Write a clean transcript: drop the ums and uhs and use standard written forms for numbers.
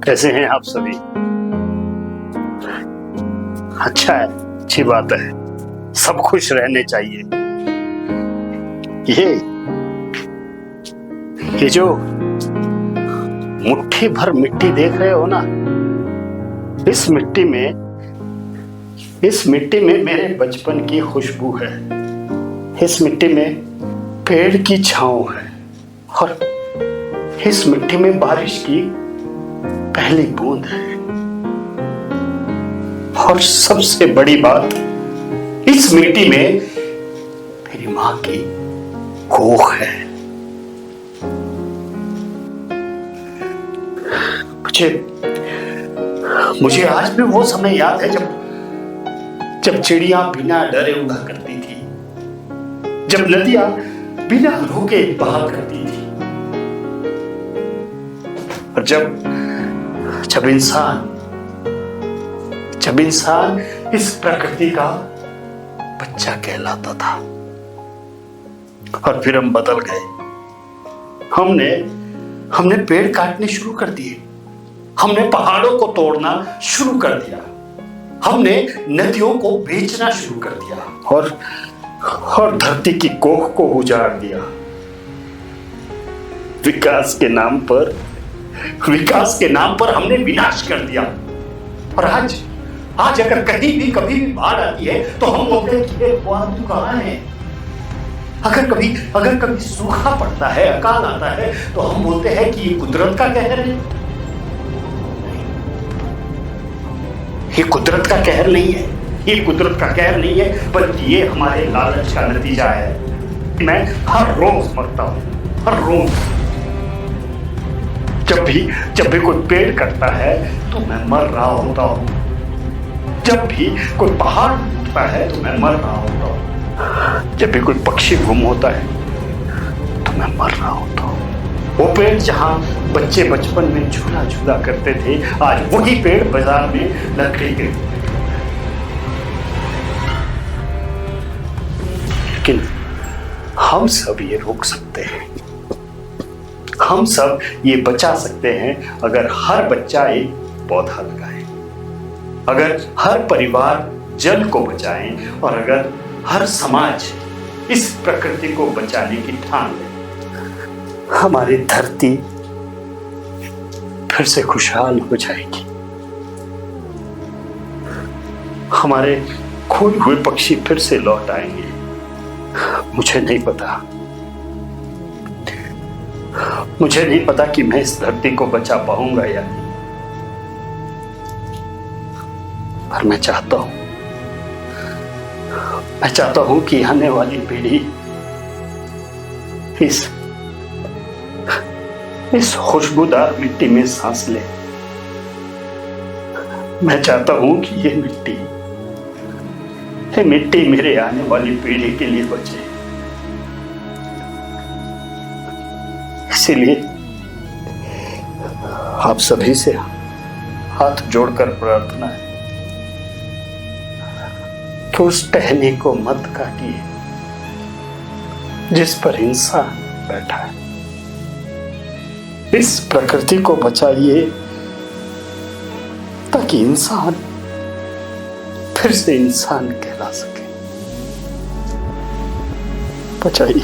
कैसे हैं आप सभी? अच्छा है, अच्छी बात है, सब खुश रहने चाहिए। ये जो मुट्ठी भर मिट्टी देख रहे हो ना, इस मिट्टी में मेरे बचपन की खुशबू है। इस मिट्टी में पेड़ की छांव है और इस मिट्टी में बारिश की पहली बूंद है। और सबसे बड़ी बात, इस मिट्टी में मेरी मां की कोख है। मुझे आज भी वो समय याद है जब चिड़िया बिना डरे उड़ा करती थी, जब नदियां बिना रोके बहा करती थी, और जब इंसान इस प्रकृति का बच्चा कहलाता था। और फिर हम बदल गए। हमने पेड़ काटने शुरू कर दिए, हमने पहाड़ों को तोड़ना शुरू कर दिया, हमने नदियों को बेचना शुरू कर दिया और धरती की कोख को उजाड़ दिया। विकास के नाम पर हमने विनाश कर दिया। और आज अगर कहीं भी कभी भी बाढ़ आती है तो हम बोलते हैं कि तू कहाँ है। अगर कभी सूखा पड़ता है, अकाल आता है, तो हम बोलते हैं कि ये कुदरत का कहर है। ये कुदरत का कहर नहीं है, ये कुदरत का कहर नहीं है, बल्कि ये हमारे लालच का नतीजा है। मैं हर रोज मरता हूं, हर रोज। जब भी कोई पेड़ कटता है तो मैं मर रहा होता हूं। जब भी कोई पहाड़ टूटता है तो मैं मर रहा होता हूं। जब भी कोई पक्षी गुम होता है तो मैं मर रहा होता हूं। वो पेड़ जहां बच्चे बचपन में झूला झूला करते थे, आज वही पेड़ बाजार में लकड़ी के। लेकिन हम सब ये रोक सकते हैं, हम सब ये बचा सकते हैं अगर हर बच्चा एक पौधा लगाए, अगर हर परिवार जल को बचाए और अगर हर समाज इस प्रकृति को बचाने की ठान ले। हमारी धरती फिर से खुशहाल हो जाएगी, हमारे खोए हुए पक्षी फिर से लौट आएंगे। मुझे नहीं पता कि मैं इस धरती को बचा पाऊंगा या नहीं, पर मैं चाहता हूं कि आने वाली पीढ़ी इस खुशबूदार मिट्टी में सांस ले। मैं चाहता हूं कि ये मिट्टी मेरे आने वाली पीढ़ी के लिए बचे। इसीलिए आप सभी से हाथ जोड़कर प्रार्थना है कि उस टहनी को मत काटिए जिस पर इंसान बैठा है। इस प्रकृति को बचाइए ताकि इंसान फिर से इंसान कहला सके। बचाइए।